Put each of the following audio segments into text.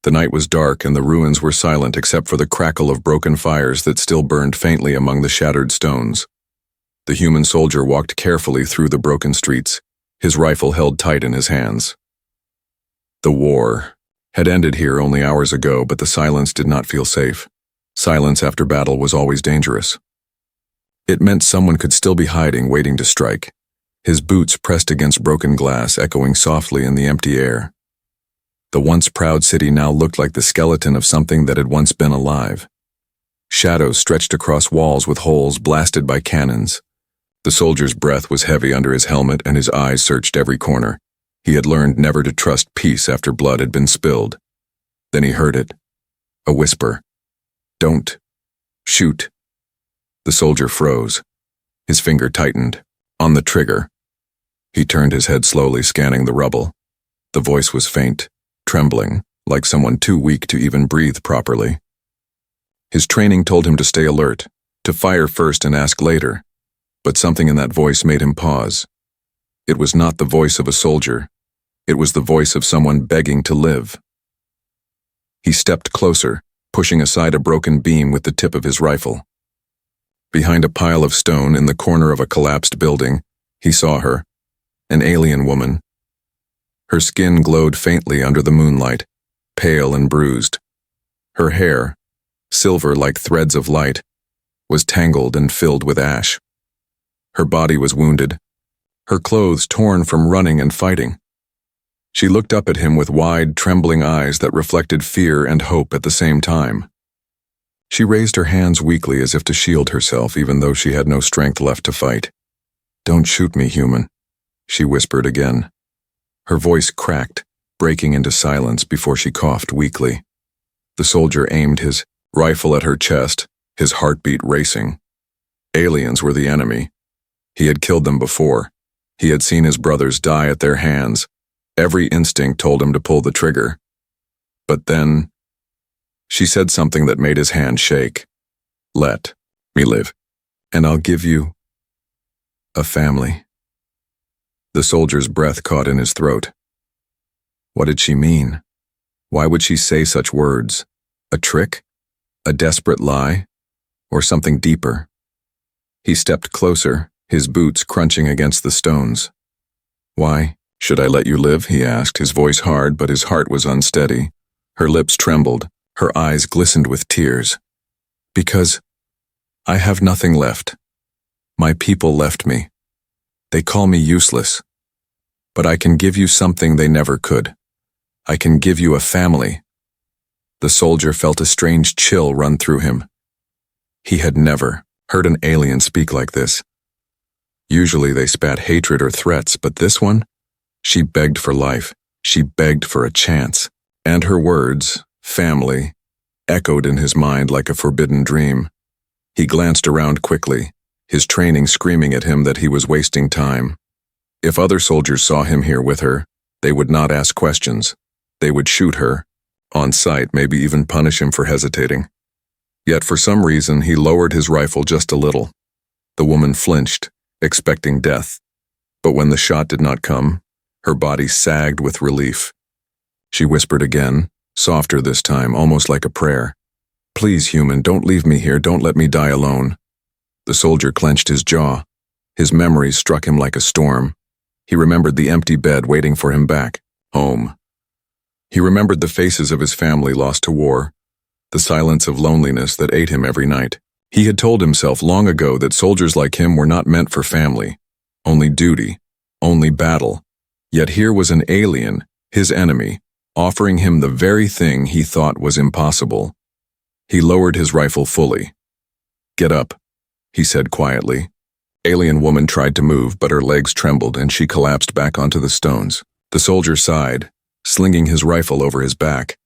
The night was dark and the ruins were silent except for the crackle of broken fires that still burned faintly among the shattered stones. The human soldier walked carefully through the broken streets, his rifle held tight in his hands. The war had ended here only hours ago, but the silence did not feel safe. Silence after battle was always dangerous. It meant someone could still be hiding, waiting to strike. His boots pressed against broken glass, echoing softly in the empty air. The once proud city now looked like the skeleton of something that had once been alive. Shadows stretched across walls with holes blasted by cannons. The soldier's breath was heavy under his helmet and his eyes searched every corner. He had learned never to trust peace after blood had been spilled. Then he heard it. A whisper. "Don't shoot." The soldier froze. His finger tightened. On the trigger. He turned his head slowly, scanning the rubble. The voice was faint, trembling, like someone too weak to even breathe properly. His training told him to stay alert, to fire first and ask later. But something in that voice made him pause. It was not the voice of a soldier. It was the voice of someone begging to live. He stepped closer, pushing aside a broken beam with the tip of his rifle. Behind a pile of stone in the corner of a collapsed building, he saw her, an alien woman. Her skin glowed faintly under the moonlight, pale and bruised. Her hair, silver like threads of light, was tangled and filled with ash. Her body was wounded, her clothes torn from running and fighting. She looked up at him with wide, trembling eyes that reflected fear and hope at the same time. She raised her hands weakly as if to shield herself, even though she had no strength left to fight. "Don't shoot me, human," she whispered again. Her voice cracked, breaking into silence before she coughed weakly. The soldier aimed his rifle at her chest, his heartbeat racing. Aliens were the enemy. He had killed them before. He had seen his brothers die at their hands. Every instinct told him to pull the trigger. But then, she said something that made his hand shake. "Let me live, and I'll give you a family." The soldier's breath caught in his throat. What did she mean? Why would she say such words? A trick? A desperate lie? Or something deeper? He stepped closer, his boots crunching against the stones. "Why should I let you live?" he asked, his voice hard, but his heart was unsteady. Her lips trembled, her eyes glistened with tears. "Because I have nothing left. My people left me. They call me useless. But I can give you something they never could. I can give you a family." The soldier felt a strange chill run through him. He had never heard an alien speak like this. Usually they spat hatred or threats, but this one? She begged for life. She begged for a chance. And her words, family, echoed in his mind like a forbidden dream. He glanced around quickly, his training screaming at him that he was wasting time. If other soldiers saw him here with her, they would not ask questions. They would shoot her, on sight, maybe even punish him for hesitating. Yet for some reason he lowered his rifle just a little. The woman flinched, expecting death. But when the shot did not come, her body sagged with relief. She whispered again, softer this time, almost like a prayer. "Please, human, don't leave me here, don't let me die alone." The soldier clenched his jaw. His memories struck him like a storm. He remembered the empty bed waiting for him back, home. He remembered the faces of his family lost to war, the silence of loneliness that ate him every night. He had told himself long ago that soldiers like him were not meant for family, only duty, only battle. Yet here was an alien, his enemy, offering him the very thing he thought was impossible. He lowered his rifle fully. "Get up," he said quietly. Alien woman tried to move, but her legs trembled and she collapsed back onto the stones. The soldier sighed, slinging his rifle over his back.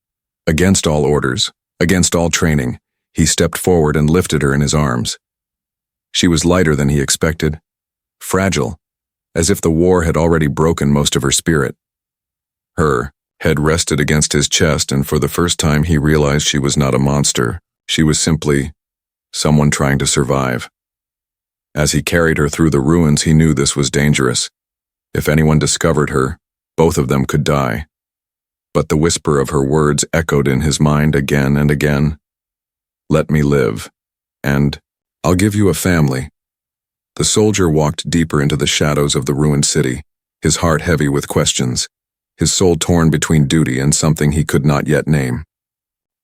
Against all orders, against all training, he stepped forward and lifted her in his arms. She was lighter than he expected, fragile, as if the war had already broken most of her spirit. Her head rested against his chest, and for the first time he realized she was not a monster. She was simply someone trying to survive. As he carried her through the ruins, he knew this was dangerous. If anyone discovered her, both of them could die. but the whisper of her words echoed in his mind again and again. Let me live, and I'll give you a family. The soldier walked deeper into the shadows of the ruined city, his heart heavy with questions, his soul torn between duty and something he could not yet name.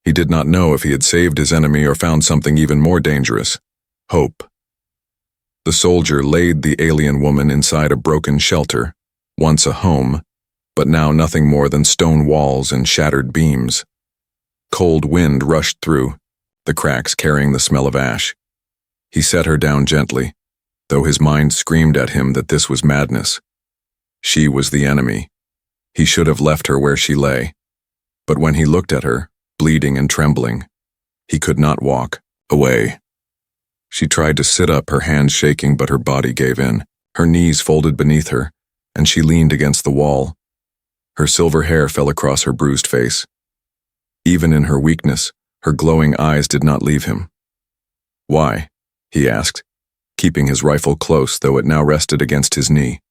He did not know if he had saved his enemy or found something even more dangerous: hope. The soldier laid the alien woman inside a broken shelter, once a home, but now nothing more than stone walls and shattered beams. Cold wind rushed through, the cracks carrying the smell of ash. He set her down gently, though his mind screamed at him that this was madness. She was the enemy. He should have left her where she lay. But when he looked at her, bleeding and trembling, he could not walk away. She tried to sit up, her hands shaking, but her body gave in. Her knees folded beneath her, and she leaned against the wall. Her silver hair fell across her bruised face. Even in her weakness, her glowing eyes did not leave him. Why? He asked, keeping his rifle close, though it now rested against his knee.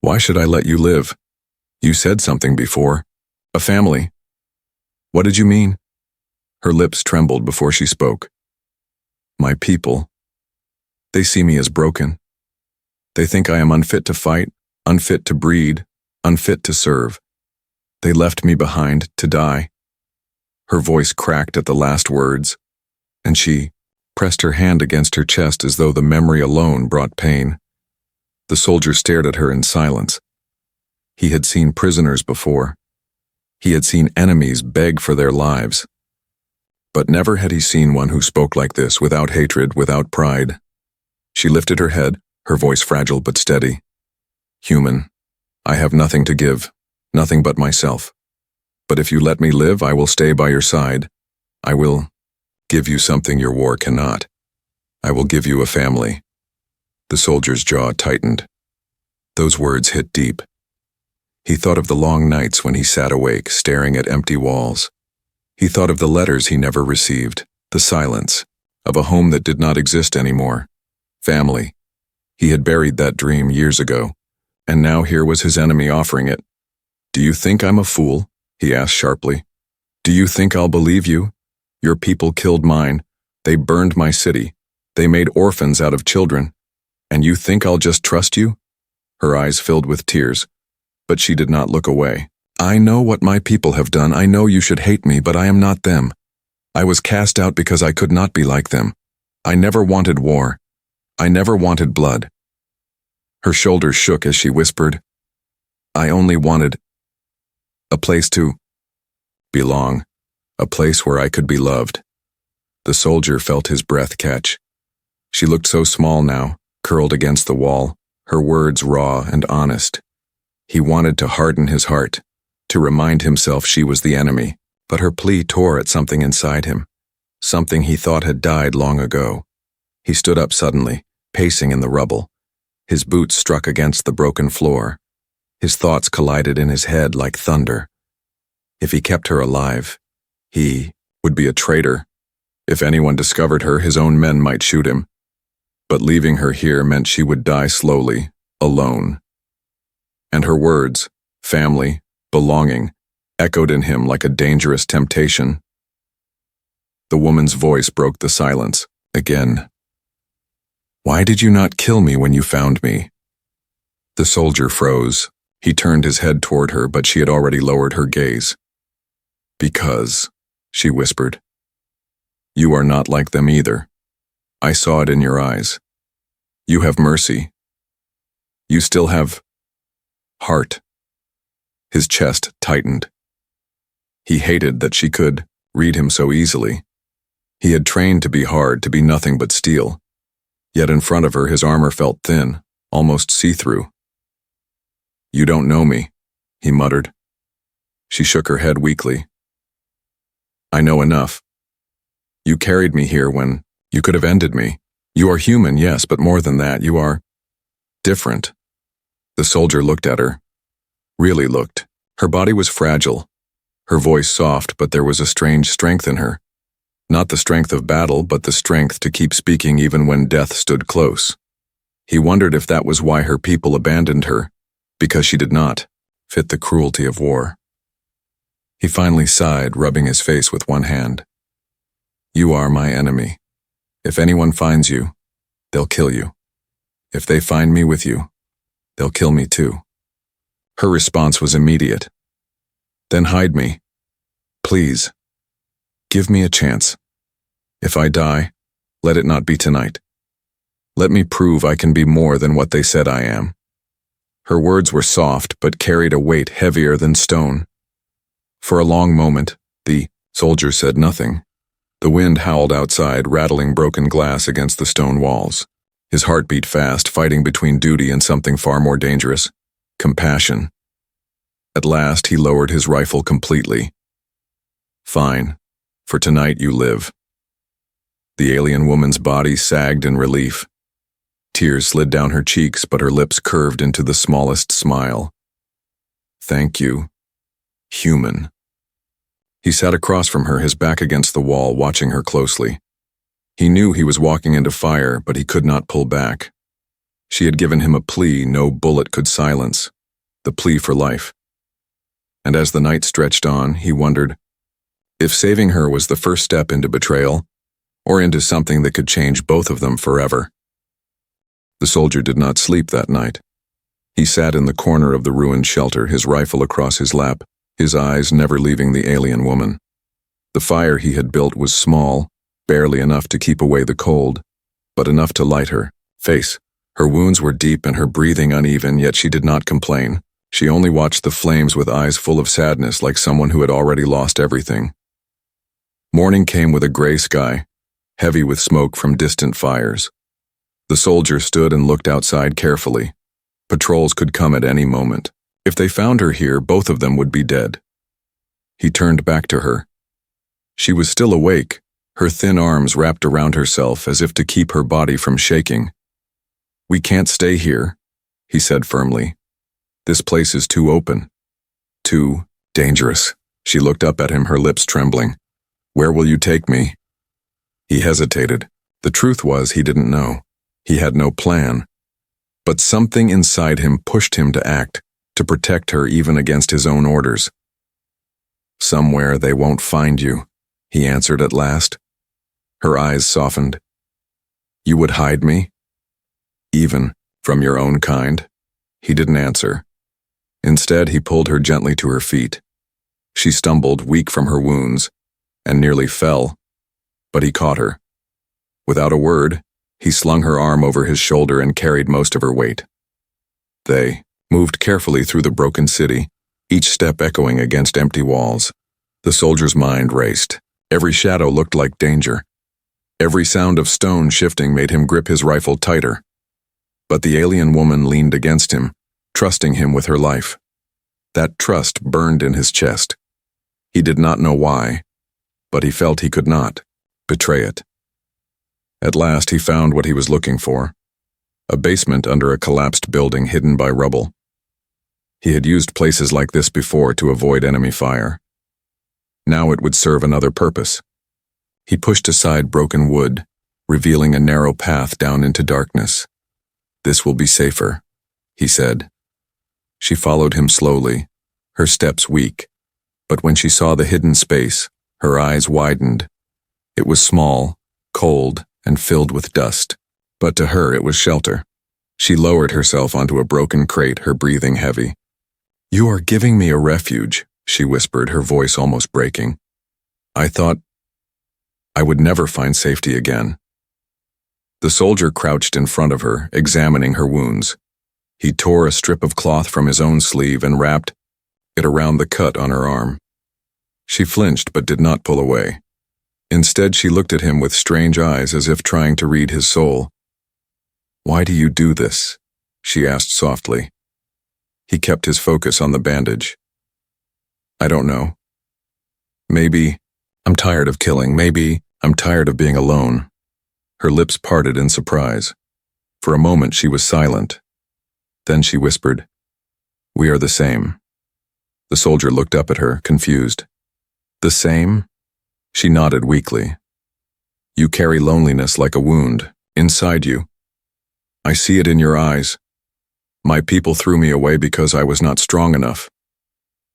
Why should I let you live? You said something before. A family. What did you mean? Her lips trembled before she spoke. My people. They see me as broken. They think I am unfit to fight, unfit to breed, unfit to serve. They left me behind to die. Her voice cracked at the last words, and she pressed her hand against her chest as though the memory alone brought pain. The soldier stared at her in silence. He had seen prisoners before. He had seen enemies beg for their lives. But never had he seen one who spoke like this, without hatred, without pride. She lifted her head, her voice fragile but steady. Human, I have nothing to give, nothing but myself. But if you let me live, I will stay by your side. I will give you something your war cannot. I will give you a family. The soldier's jaw tightened. Those words hit deep. He thought of the long nights when he sat awake, staring at empty walls. He thought of the letters he never received, the silence, of a home that did not exist anymore. Family. He had buried that dream years ago, and now here was his enemy offering it. Do you think I'm a fool? He asked sharply. Do you think I'll believe you? Your people killed mine. They burned my city. They made orphans out of children. And you think I'll just trust you? Her eyes filled with tears, but she did not look away. I know what my people have done. I know you should hate me, but I am not them. I was cast out because I could not be like them. I never wanted war. I never wanted blood. Her shoulders shook as she whispered, I only wanted a place to belong, a place where I could be loved. The soldier felt his breath catch. She looked so small now, curled against the wall, her words raw and honest. He wanted to harden his heart, to remind himself she was the enemy, but her plea tore at something inside him, something he thought had died long ago. He stood up suddenly, pacing in the rubble. His boots struck against the broken floor. His thoughts collided in his head like thunder. If he kept her alive, he would be a traitor. If anyone discovered her, his own men might shoot him. But leaving her here meant she would die slowly, alone. And her words, family, belonging, echoed in him like a dangerous temptation. The woman's voice broke the silence, again. Why did you not kill me when you found me? The soldier froze. He turned his head toward her, but she had already lowered her gaze. Because, she whispered. You are not like them either. I saw it in your eyes. You have mercy. You still have heart. His chest tightened. He hated that she could read him so easily. He had trained to be hard, to be nothing but steel. Yet in front of her his armor felt thin, almost see-through. You don't know me, he muttered. She shook her head weakly. I know enough. You carried me here when you could have ended me. You are human, yes, but more than that, you are different. The soldier looked at her. Really looked. Her body was fragile, her voice soft, but there was a strange strength in her. Not the strength of battle, but the strength to keep speaking even when death stood close. He wondered if that was why her people abandoned her, because she did not fit the cruelty of war. He finally sighed, rubbing his face with one hand. You are my enemy. If anyone finds you, they'll kill you. If they find me with you, they'll kill me too. Her response was immediate. Then hide me. Please. Give me a chance. If I die, let it not be tonight. Let me prove I can be more than what they said I am. Her words were soft, but carried a weight heavier than stone. For a long moment, the soldier said nothing. The wind howled outside, rattling broken glass against the stone walls. His heart beat fast, fighting between duty and something far more dangerous, compassion. At last, he lowered his rifle completely. Fine. For tonight you live. The alien woman's body sagged in relief. Tears slid down her cheeks, but her lips curved into the smallest smile. Thank you, human. He sat across from her, his back against the wall, watching her closely. He knew he was walking into fire, but he could not pull back. She had given him a plea no bullet could silence, the plea for life. And as the night stretched on, he wondered if saving her was the first step into betrayal, or into something that could change both of them forever. The soldier did not sleep that night. He sat in the corner of the ruined shelter, his rifle across his lap, his eyes never leaving the alien woman. The fire he had built was small, barely enough to keep away the cold, but enough to light her face. Her wounds were deep and her breathing uneven, yet she did not complain. She only watched the flames with eyes full of sadness, like someone who had already lost everything. Morning came with a gray sky, heavy with smoke from distant fires. The soldier stood and looked outside carefully. Patrols could come at any moment. If they found her here, both of them would be dead. He turned back to her. She was still awake, her thin arms wrapped around herself as if to keep her body from shaking. We can't stay here, he said firmly. This place is too open. Too dangerous. She looked up at him, her lips trembling. Where will you take me? He hesitated. The truth was he didn't know. He had no plan. But something inside him pushed him to act, to protect her even against his own orders. Somewhere they won't find you, he answered at last. Her eyes softened. You would hide me? Even from your own kind? He didn't answer. Instead, he pulled her gently to her feet. She stumbled, weak from her wounds, and nearly fell, but he caught her. Without a word, he slung her arm over his shoulder and carried most of her weight. They moved carefully through the broken city, each step echoing against empty walls. The soldier's mind raced. Every shadow looked like danger. Every sound of stone shifting made him grip his rifle tighter. But the alien woman leaned against him, trusting him with her life. That trust burned in his chest. He did not know why, but he felt he could not betray it. At last he found what he was looking for, a basement under a collapsed building hidden by rubble. He had used places like this before to avoid enemy fire. Now it would serve another purpose. He pushed aside broken wood, revealing a narrow path down into darkness. This will be safer, he said. She followed him slowly, her steps weak, but when she saw the hidden space, her eyes widened. It was small, cold, and filled with dust, but to her it was shelter. She lowered herself onto a broken crate, her breathing heavy. You are giving me a refuge, she whispered, her voice almost breaking. I thought I would never find safety again. The soldier crouched in front of her, examining her wounds. He tore a strip of cloth from his own sleeve and wrapped it around the cut on her arm. She flinched but did not pull away. Instead, she looked at him with strange eyes as if trying to read his soul. Why do you do this? She asked softly. He kept his focus on the bandage. I don't know. Maybe I'm tired of killing. Maybe I'm tired of being alone. Her lips parted in surprise. For a moment she was silent. Then she whispered, We are the same. The soldier looked up at her, confused. The same? She nodded weakly. You carry loneliness like a wound, inside you. I see it in your eyes. My people threw me away because I was not strong enough.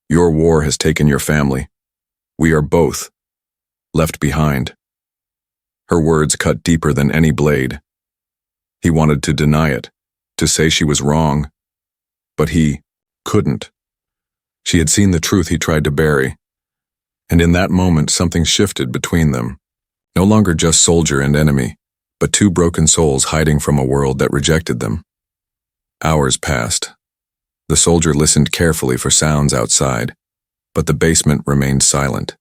Your war has taken your family, We are both left behind. Her words cut deeper than any blade. He wanted to deny it, to say she was wrong, but he couldn't. She had seen the truth he tried to bury, and in that moment something shifted between them. No longer just soldier and enemy, but two broken souls hiding from a world that rejected them. Hours passed. The soldier listened carefully for sounds outside, but the basement remained silent.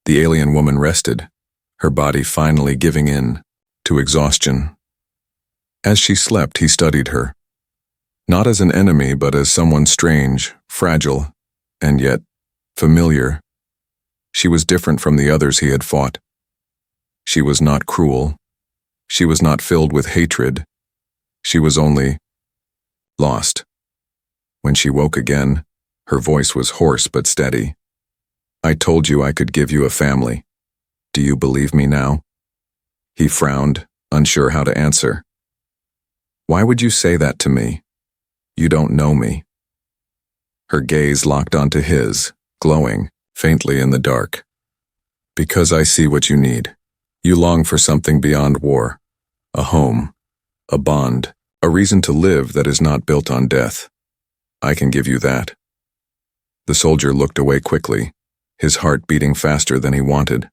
The alien woman rested, her body finally giving in to exhaustion. As she slept, he studied her, not as an enemy, but as someone strange, fragile, and yet familiar. She was different from the others he had fought. She was not cruel. She was not filled with hatred. She was only lost. When she woke again, her voice was hoarse but steady. I told you I could give you a family. Do you believe me now? He frowned, unsure how to answer. Why would you say that to me? You don't know me. Her gaze locked onto his, glowing faintly in the dark. Because I see what you need. You long for something beyond war. A home, a bond, a reason to live that is not built on death. I can give you that. The soldier looked away quickly, his heart beating faster than he wanted.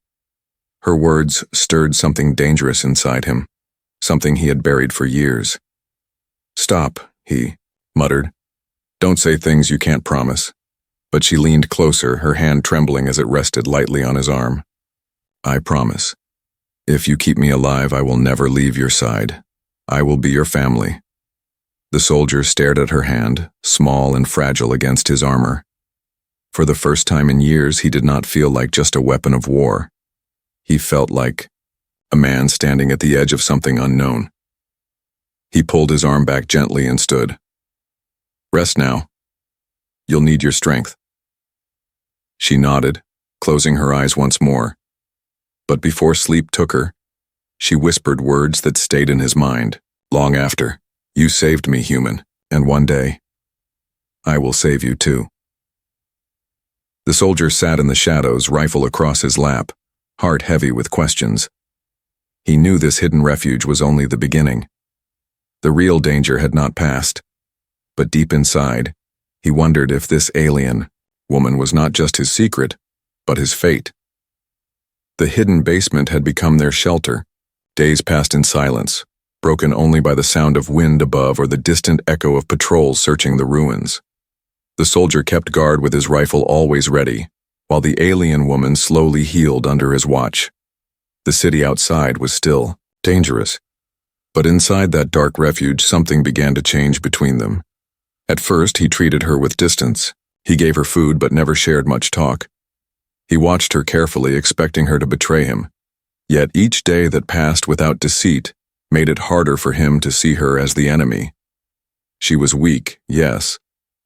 Her words stirred something dangerous inside him, something he had buried for years. Stop, he muttered. Don't say things you can't promise. But she leaned closer, her hand trembling as it rested lightly on his arm. I promise. If you keep me alive, I will never leave your side. I will be your family. The soldier stared at her hand, small and fragile against his armor. For the first time in years, he did not feel like just a weapon of war. He felt like a man standing at the edge of something unknown. He pulled his arm back gently and stood. Rest now. You'll need your strength. She nodded, closing her eyes once more. But before sleep took her, she whispered words that stayed in his mind, long after. You saved me, human, and one day, I will save you too. The soldier sat in the shadows, rifle across his lap, heart heavy with questions. He knew this hidden refuge was only the beginning. The real danger had not passed, but deep inside, he wondered if this alien woman was not just his secret, but his fate. The hidden basement had become their shelter. Days passed in silence, broken only by the sound of wind above or the distant echo of patrols searching the ruins. The soldier kept guard with his rifle always ready, while the alien woman slowly healed under his watch. The city outside was still dangerous, but inside that dark refuge something began to change between them. At first, he treated her with distance. He gave her food but never shared much talk. He watched her carefully, expecting her to betray him. Yet each day that passed without deceit made it harder for him to see her as the enemy. She was weak, yes,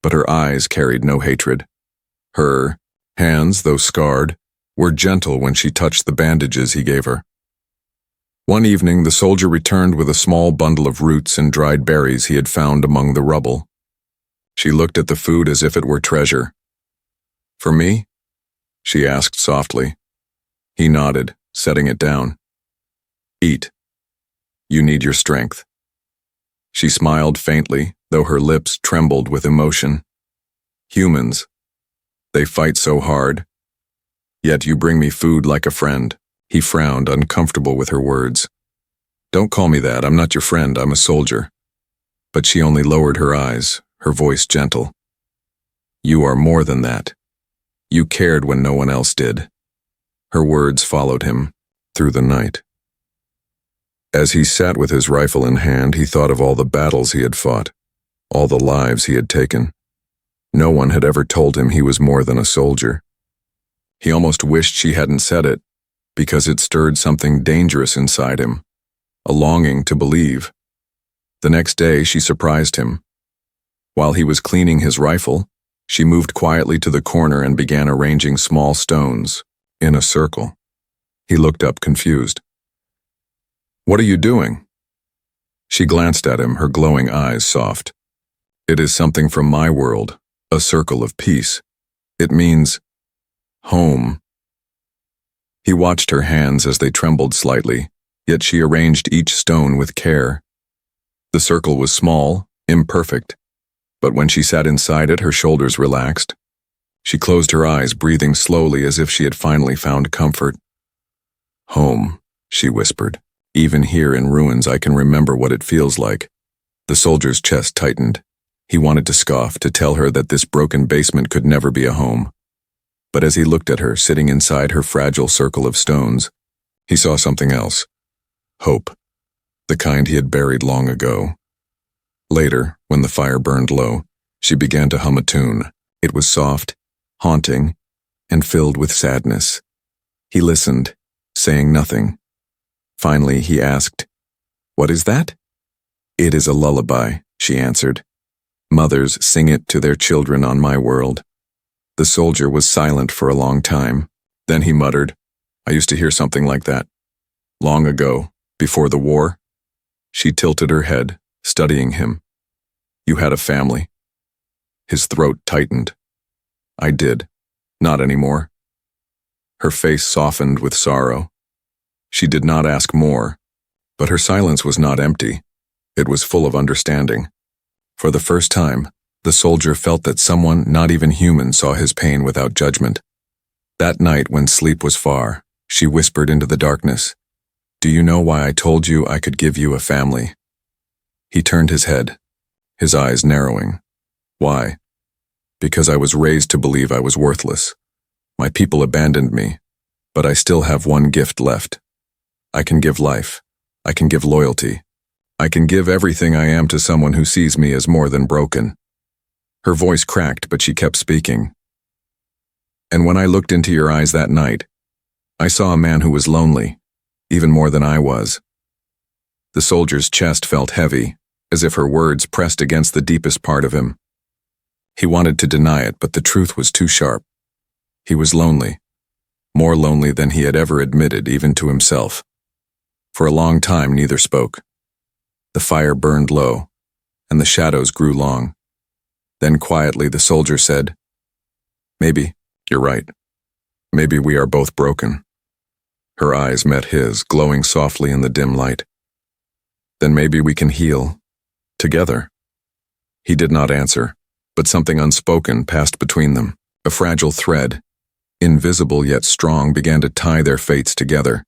but her eyes carried no hatred. Her hands, though scarred, were gentle when she touched the bandages he gave her. One evening, the soldier returned with a small bundle of roots and dried berries he had found among the rubble. She looked at the food as if it were treasure. For me? She asked softly. He nodded, setting it down. Eat. You need your strength. She smiled faintly, though her lips trembled with emotion. Humans. They fight so hard. Yet you bring me food like a friend. He frowned, uncomfortable with her words. Don't call me that. I'm not your friend. I'm a soldier. But she only lowered her eyes, her voice gentle. You are more than that. You cared when no one else did. Her words followed him through the night. As he sat with his rifle in hand, he thought of all the battles he had fought, all the lives he had taken. No one had ever told him he was more than a soldier. He almost wished she hadn't said it, because it stirred something dangerous inside him, a longing to believe. The next day, she surprised him. While he was cleaning his rifle, she moved quietly to the corner and began arranging small stones in a circle. He looked up, confused. What are you doing? She glanced at him, her glowing eyes soft. It is something from my world, a circle of peace. It means home, He watched her hands as they trembled slightly, yet she arranged each stone with care. The circle was small, imperfect, but when she sat inside it, her shoulders relaxed. She closed her eyes, breathing slowly as if she had finally found comfort. "Home," she whispered. "Even here in ruins, I can remember what it feels like." The soldier's chest tightened. He wanted to scoff, to tell her that this broken basement could never be a home. But as he looked at her, sitting inside her fragile circle of stones, he saw something else. Hope. The kind he had buried long ago. Later, when the fire burned low, she began to hum a tune. It was soft, haunting, and filled with sadness. He listened, saying nothing. Finally, he asked, "What is that?" "It is a lullaby," she answered. "Mothers sing it to their children on my world." The soldier was silent for a long time. Then he muttered, "I used to hear something like that. Long ago, before the war." She tilted her head, studying him. "You had a family." His throat tightened. "I did. Not anymore." Her face softened with sorrow. She did not ask more, but her silence was not empty. It was full of understanding. For the first time, the soldier felt that someone, not even human, saw his pain without judgment. That night, when sleep was far, she whispered into the darkness, "Do you know why I told you I could give you a family?" He turned his head, his eyes narrowing. "Why?" "Because I was raised to believe I was worthless. My people abandoned me, but I still have one gift left. I can give life. I can give loyalty. I can give everything I am to someone who sees me as more than broken." Her voice cracked, but she kept speaking. "And when I looked into your eyes that night, I saw a man who was lonely, even more than I was." The soldier's chest felt heavy, as if her words pressed against the deepest part of him. He wanted to deny it, but the truth was too sharp. He was lonely, more lonely than he had ever admitted, even to himself. For a long time, neither spoke. The fire burned low, and the shadows grew long. Then quietly the soldier said, "Maybe you're right. Maybe we are both broken." Her eyes met his, glowing softly in the dim light. "Then maybe we can heal together." He did not answer, but something unspoken passed between them. A fragile thread, invisible yet strong, began to tie their fates together.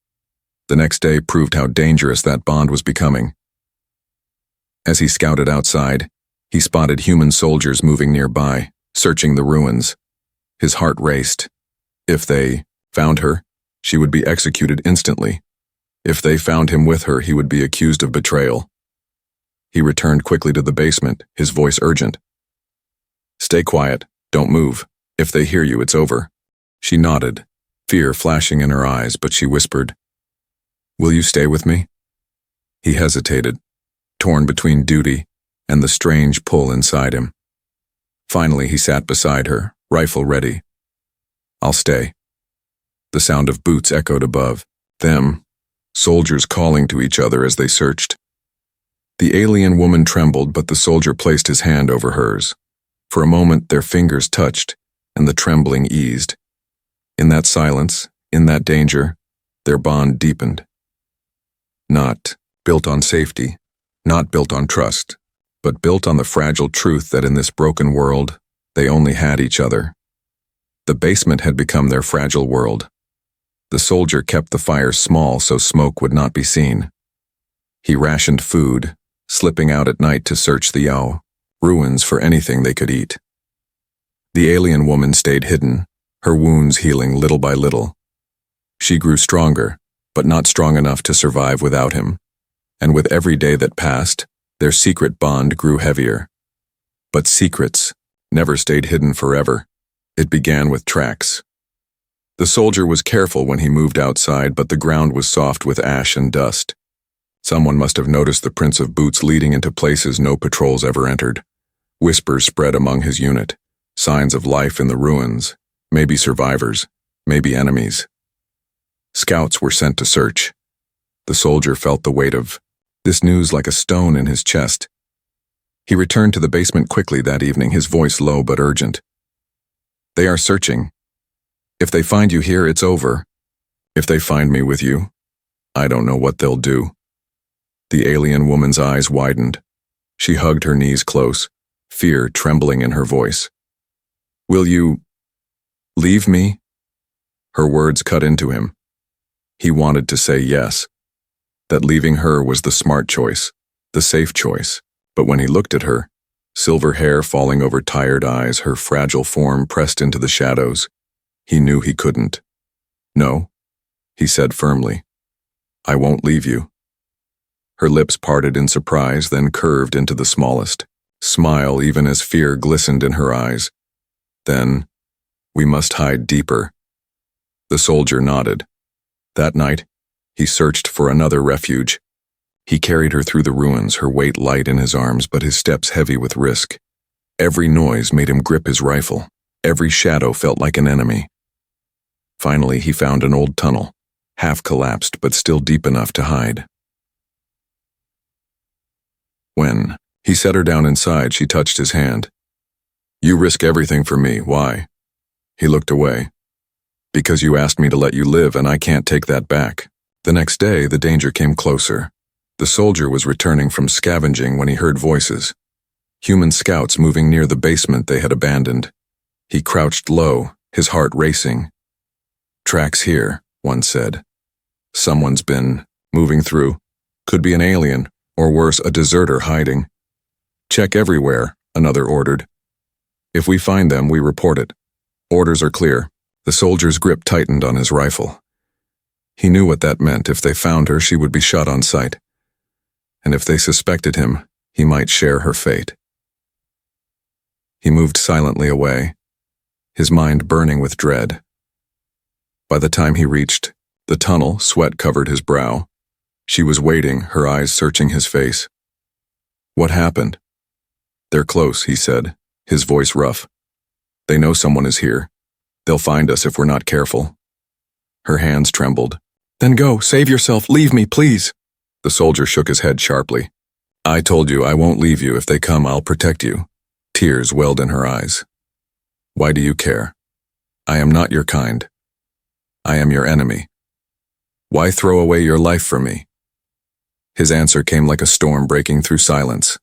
The next day proved how dangerous that bond was becoming. As he scouted outside, he spotted human soldiers moving nearby, searching the ruins. His heart raced. If they found her, she would be executed instantly. If they found him with her, he would be accused of betrayal. He returned quickly to the basement, his voice urgent. "Stay quiet, don't move. If they hear you, it's over." She nodded, fear flashing in her eyes, but she whispered, "Will you stay with me?" He hesitated, torn between duty and the strange pull inside him. Finally, he sat beside her, rifle ready. "I'll stay." The sound of boots echoed above. Them, soldiers calling to each other as they searched. The alien woman trembled, but the soldier placed his hand over hers. For a moment, their fingers touched, and the trembling eased. In that silence, in that danger, their bond deepened. Not built on safety, not built on trust, but built on the fragile truth that in this broken world, they only had each other. The basement had become their fragile world. The soldier kept the fire small so smoke would not be seen. He rationed food, slipping out at night to search the ruins for anything they could eat. The alien woman stayed hidden, her wounds healing little by little. She grew stronger, but not strong enough to survive without him. And with every day that passed, their secret bond grew heavier. But secrets never stayed hidden forever. It began with tracks. The soldier was careful when he moved outside, but the ground was soft with ash and dust. Someone must have noticed the prints of boots leading into places no patrols ever entered. Whispers spread among his unit, signs of life in the ruins, maybe survivors, maybe enemies. Scouts were sent to search. The soldier felt the weight of this news like a stone in his chest. He returned to the basement quickly that evening, his voice low but urgent. "They are searching. If they find you here, it's over." If they find me with you, I don't know what they'll do. The alien woman's eyes widened. She hugged her knees close, fear trembling in her voice. Will you leave me? Her words cut into him. He wanted to say yes, that leaving her was the smart choice, the safe choice. But when he looked at her, silver hair falling over tired eyes, her fragile form pressed into the shadows, he knew he couldn't. No, he said firmly. I won't leave you. Her lips parted in surprise, then curved into the smallest smile, even as fear glistened in her eyes. Then, we must hide deeper. The soldier nodded. That night, he searched for another refuge. He carried her through the ruins, her weight light in his arms, but his steps heavy with risk. Every noise made him grip his rifle. Every shadow felt like an enemy. Finally, he found an old tunnel, half collapsed but still deep enough to hide. When he set her down inside, she touched his hand. You risk everything for me. Why? He looked away. Because you asked me to let you live, and I can't take that back. The next day, the danger came closer. The soldier was returning from scavenging when he heard voices. Human scouts moving near the basement they had abandoned. He crouched low, his heart racing. Tracks here, one said. Someone's been moving through. Could be an alien, or worse, a deserter hiding. Check everywhere, another ordered. If we find them, we report it. Orders are clear. The soldier's grip tightened on his rifle. He knew what that meant. If they found her, she would be shot on sight. And if they suspected him, he might share her fate. He moved silently away, his mind burning with dread. By the time he reached the tunnel, sweat covered his brow. She was waiting, her eyes searching his face. What happened? They're close, he said, his voice rough. They know someone is here. They'll find us if we're not careful. Her hands trembled. Then go, save yourself, leave me, please. The soldier shook his head sharply. I told you I won't leave you. If they come, I'll protect you. Tears welled in her eyes. Why do you care? I am not your kind. I am your enemy. Why throw away your life for me? His answer came like a storm breaking through silence.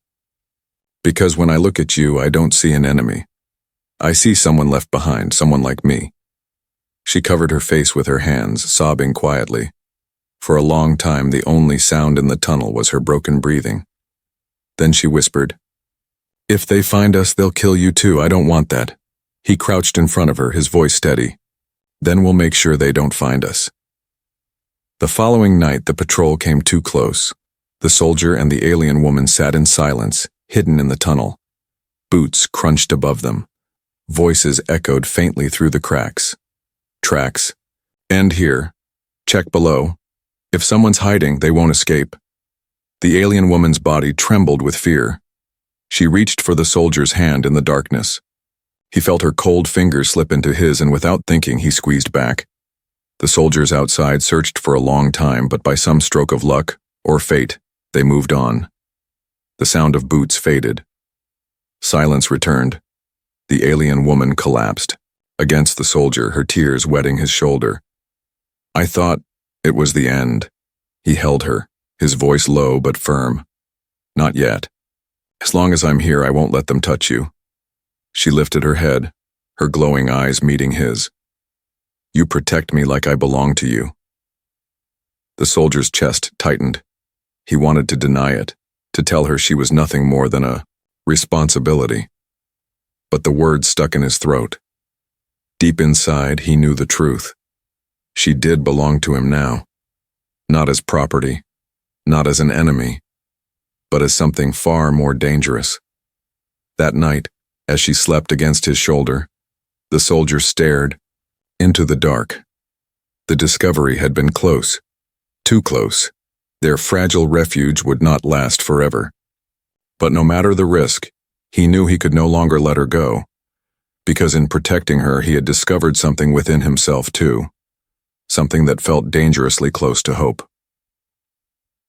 Because when I look at you, I don't see an enemy. I see someone left behind, someone like me. She covered her face with her hands, sobbing quietly. For a long time, the only sound in the tunnel was her broken breathing. Then she whispered, If they find us, they'll kill you too. I don't want that. He crouched in front of her, his voice steady. Then we'll make sure they don't find us. The following night, the patrol came too close. The soldier and the alien woman sat in silence, hidden in the tunnel. Boots crunched above them. Voices echoed faintly through the cracks. Tracks. End here. Check below. If someone's hiding, they won't escape. The alien woman's body trembled with fear. She reached for the soldier's hand in the darkness. He felt her cold fingers slip into his, and without thinking, he squeezed back. The soldiers outside searched for a long time, but by some stroke of luck, or fate, they moved on. The sound of boots faded. Silence returned. The alien woman collapsed. Against the soldier, her tears wetting his shoulder. I thought it was the end. He held her, his voice low but firm. Not yet. As long as I'm here, I won't let them touch you. She lifted her head, her glowing eyes meeting his. You protect me like I belong to you. The soldier's chest tightened. He wanted to deny it, to tell her she was nothing more than a responsibility. But the words stuck in his throat. Deep inside, he knew the truth. She did belong to him now. Not as property, not as an enemy, but as something far more dangerous. That night, as she slept against his shoulder, the soldier stared into the dark. The discovery had been close, too close. Their fragile refuge would not last forever. But no matter the risk, he knew he could no longer let her go, because in protecting her he had discovered something within himself too, something that felt dangerously close to hope.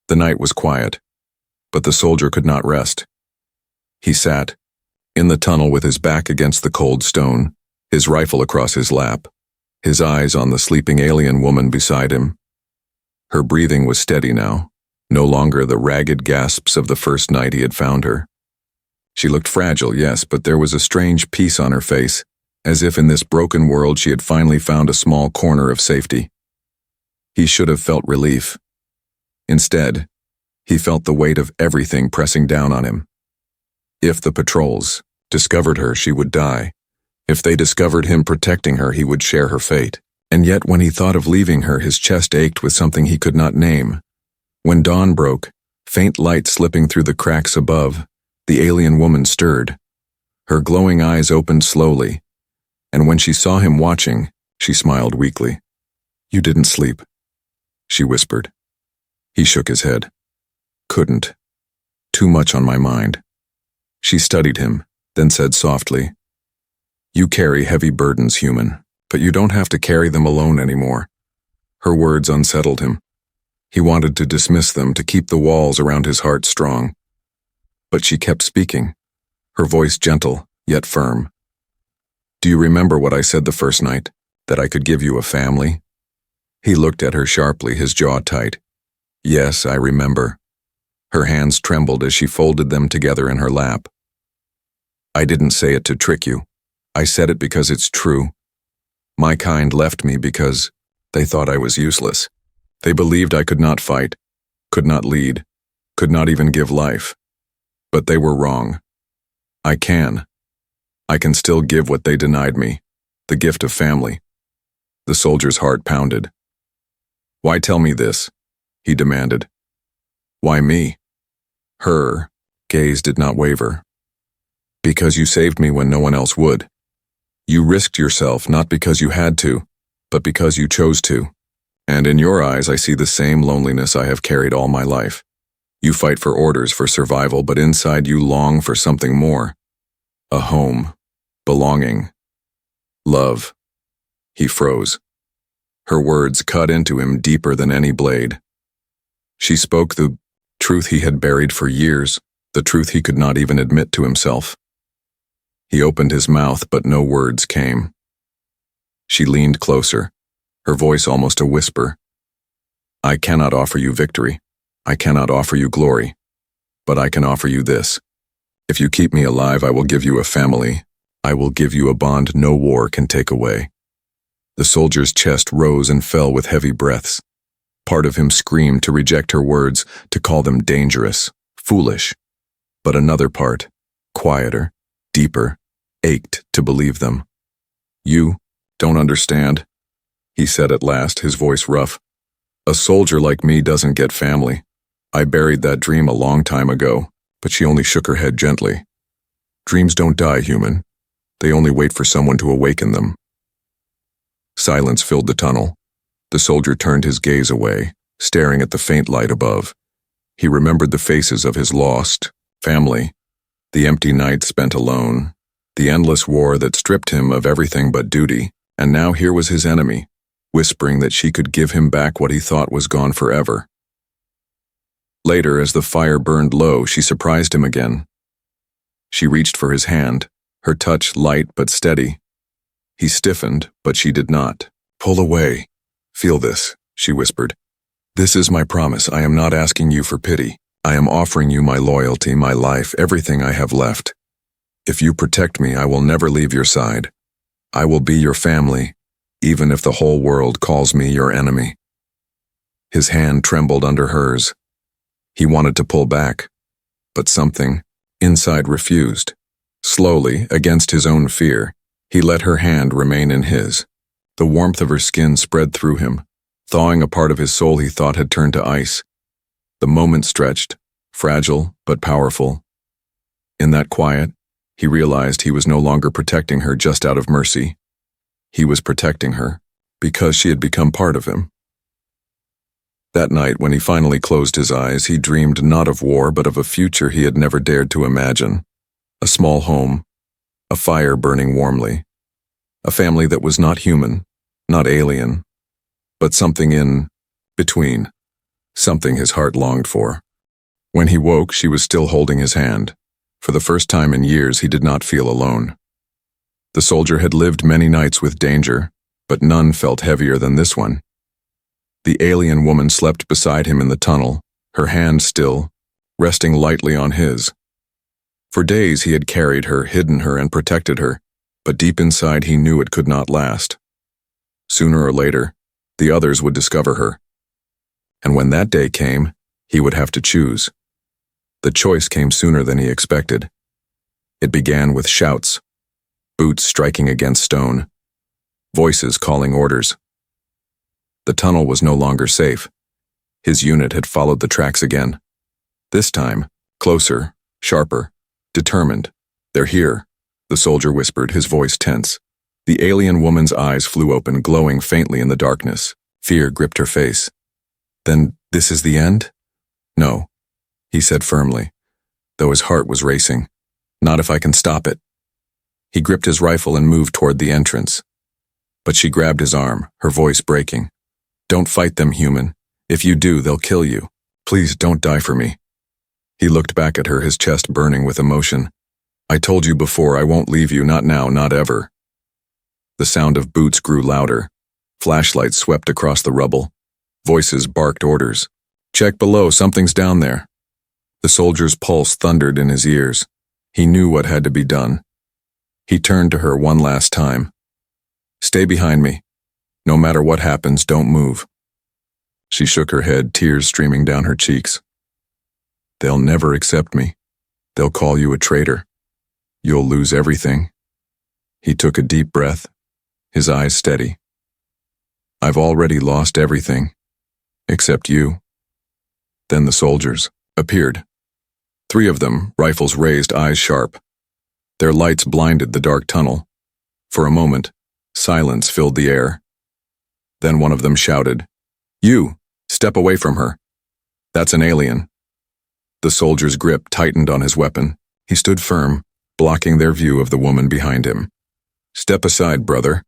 The night was quiet, but the soldier could not rest. He sat in the tunnel with his back against the cold stone, his rifle across his lap. his eyes on the sleeping alien woman beside him. Her breathing was steady now, no longer the ragged gasps of the first night he had found her. She looked fragile, yes, but there was a strange peace on her face, as if in this broken world she had finally found a small corner of safety. He should have felt relief. Instead, he felt the weight of everything pressing down on him. If the patrols discovered her, she would die. If they discovered him protecting her, he would share her fate. And yet when he thought of leaving her, his chest ached with something he could not name. When dawn broke, faint light slipping through the cracks above, the alien woman stirred. Her glowing eyes opened slowly, and when she saw him watching, she smiled weakly. "You didn't sleep," she whispered. He shook his head. "Couldn't. Too much on my mind." She studied him, then said softly, "You carry heavy burdens, human, but you don't have to carry them alone anymore." Her words unsettled him. He wanted to dismiss them, to keep the walls around his heart strong. But she kept speaking, her voice gentle, yet firm. "Do you remember what I said the first night? That I could give you a family?" He looked at her sharply, his jaw tight. "Yes, I remember." Her hands trembled as she folded them together in her lap. "I didn't say it to trick you. I said it because it's true. My kind left me because they thought I was useless. They believed I could not fight, could not lead, could not even give life. But they were wrong. I can. I can still give what they denied me, the gift of family." The soldier's heart pounded. "Why tell me this?" he demanded. "Why me?" Her gaze did not waver. "Because you saved me when no one else would. You risked yourself not because you had to, but because you chose to. And in your eyes I see the same loneliness I have carried all my life. You fight for orders, for survival, but inside you long for something more. A home, belonging, love." He froze. Her words cut into him deeper than any blade. She spoke the truth he had buried for years, the truth he could not even admit to himself. He opened his mouth, but no words came. She leaned closer, her voice almost a whisper. "I cannot offer you victory. I cannot offer you glory. But I can offer you this. If you keep me alive, I will give you a family. I will give you a bond no war can take away." The soldier's chest rose and fell with heavy breaths. Part of him screamed to reject her words, to call them dangerous, foolish. But another part, quieter, deeper, ached to believe them. "You don't understand," he said at last, his voice rough. "A soldier like me doesn't get family. I buried that dream a long time ago," but she only shook her head gently. "Dreams don't die, human. They only wait for someone to awaken them." Silence filled the tunnel. The soldier turned his gaze away, staring at the faint light above. He remembered the faces of his lost family, the empty nights spent alone, the endless war that stripped him of everything but duty, and now here was his enemy, whispering that she could give him back what he thought was gone forever. Later, as the fire burned low, she surprised him again. She reached for his hand, her touch light but steady. He stiffened, but she did not. "Pull away. Feel this," she whispered. "This is my promise. I am not asking you for pity. I am offering you my loyalty, my life, everything I have left. If you protect me, I will never leave your side. I will be your family, even if the whole world calls me your enemy." His hand trembled under hers. He wanted to pull back, but something inside refused. Slowly, against his own fear, he let her hand remain in his. The warmth of her skin spread through him, thawing a part of his soul he thought had turned to ice. The moment stretched, fragile but powerful. In that quiet, he realized he was no longer protecting her just out of mercy. He was protecting her because she had become part of him. That night, when he finally closed his eyes, he dreamed not of war but of a future he had never dared to imagine. A small home, a fire burning warmly, a family that was not human, not alien, but something in between, something his heart longed for. When he woke, she was still holding his hand. For the first time in years, he did not feel alone. The soldier had lived many nights with danger, but none felt heavier than this one. The alien woman slept beside him in the tunnel, her hand still, resting lightly on his. For days he had carried her, hidden her, and protected her, but deep inside he knew it could not last. Sooner or later, the others would discover her. And when that day came, he would have to choose. The choice came sooner than he expected. It began with shouts, boots striking against stone, voices calling orders. The tunnel was no longer safe. His unit had followed the tracks again. This time, closer, sharper, determined. "They're here," the soldier whispered, his voice tense. The alien woman's eyes flew open, glowing faintly in the darkness. Fear gripped her face. "Then this is the end?" "No," he said firmly, though his heart was racing. "Not if I can stop it." He gripped his rifle and moved toward the entrance. But she grabbed his arm, her voice breaking. "Don't fight them, human. If you do, they'll kill you. Please don't die for me." He looked back at her, his chest burning with emotion. "I told you before, I won't leave you, not now, not ever." The sound of boots grew louder. Flashlights swept across the rubble. Voices barked orders. "Check below, something's down there." The soldier's pulse thundered in his ears. He knew what had to be done. He turned to her one last time. "Stay behind me. No matter what happens, don't move." She shook her head, tears streaming down her cheeks. "They'll never accept me. They'll call you a traitor. You'll lose everything." He took a deep breath, his eyes steady. "I've already lost everything, except you." Then the soldiers appeared. 3 of them, rifles raised, eyes sharp. Their lights blinded the dark tunnel. For a moment, silence filled the air. Then one of them shouted, "You, step away from her. That's an alien." The soldier's grip tightened on his weapon. He stood firm, blocking their view of the woman behind him. "Step aside, brother,"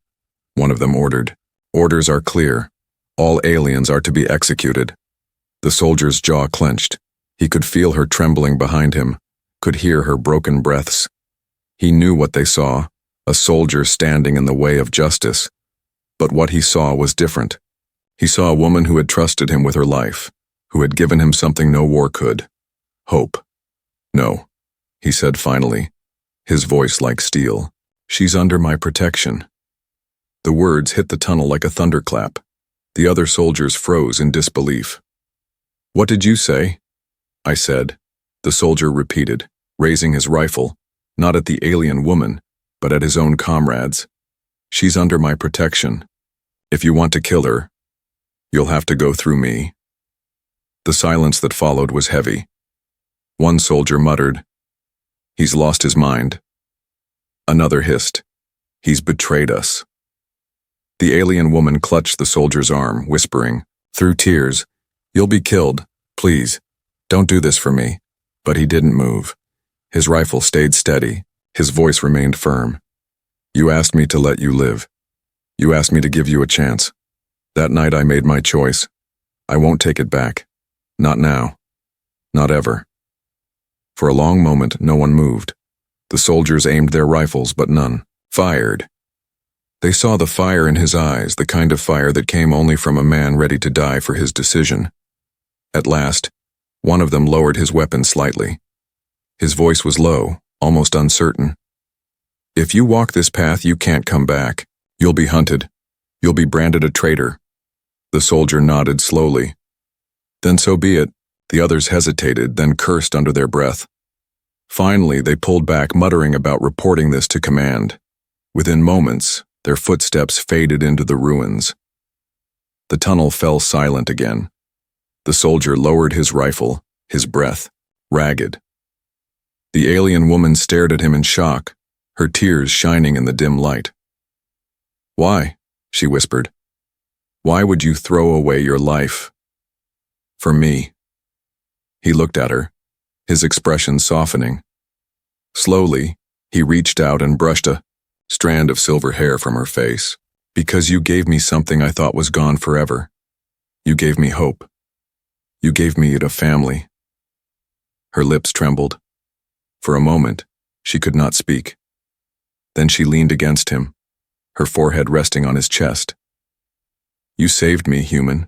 one of them ordered. "Orders are clear. All aliens are to be executed." The soldier's jaw clenched. He could feel her trembling behind him, could hear her broken breaths. He knew what they saw, a soldier standing in the way of justice. But what he saw was different. He saw a woman who had trusted him with her life, who had given him something no war could. Hope. "No," he said finally, his voice like steel. "She's under my protection." The words hit the tunnel like a thunderclap. The other soldiers froze in disbelief. "What did you say?" "I said," the soldier repeated, raising his rifle, not at the alien woman, but at his own comrades. "She's under my protection. If you want to kill her, you'll have to go through me." The silence that followed was heavy. One soldier muttered, "He's lost his mind." Another hissed, "He's betrayed us." The alien woman clutched the soldier's arm, whispering, through tears, "You'll be killed. Please, don't do this for me." But he didn't move. His rifle stayed steady. His voice remained firm. "You asked me to let you live. You asked me to give you a chance. That night I made my choice. I won't take it back. Not now. Not ever." For a long moment, no one moved. The soldiers aimed their rifles, but none fired. They saw the fire in his eyes, the kind of fire that came only from a man ready to die for his decision. At last, one of them lowered his weapon slightly. His voice was low, almost uncertain. "If you walk this path, you can't come back. You'll be hunted. You'll be branded a traitor." The soldier nodded slowly. "Then so be it." The others hesitated, then cursed under their breath. Finally, they pulled back, muttering about reporting this to command. Within moments, their footsteps faded into the ruins. The tunnel fell silent again. The soldier lowered his rifle, his breath ragged. The alien woman stared at him in shock, her tears shining in the dim light. "Why?" she whispered. "Why would you throw away your life? For me?" He looked at her, his expression softening. Slowly, he reached out and brushed a strand of silver hair from her face. "Because you gave me something I thought was gone forever. You gave me hope. You gave me a family." Her lips trembled. For a moment, she could not speak. Then she leaned against him, her forehead resting on his chest. You saved me, human,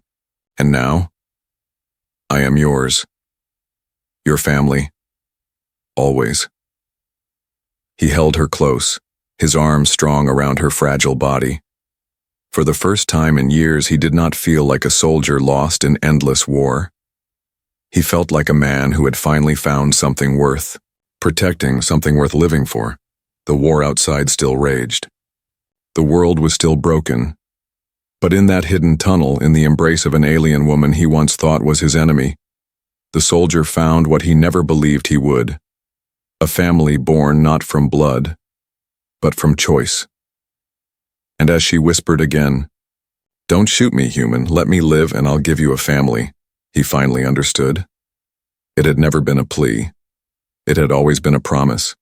and now I am yours. Your family. Always. He held her close, his arms strong around her fragile body. For the first time in years, he did not feel like a soldier lost in endless war. He felt like a man who had finally found something worth protecting, something worth living for. The war outside still raged. The world was still broken. But in that hidden tunnel, in the embrace of an alien woman he once thought was his enemy, the soldier found what he never believed he would. A family born not from blood, but from choice. And as she whispered again, "Don't shoot me, human, let me live and I'll give you a family," he finally understood. It had never been a plea. It had always been a promise.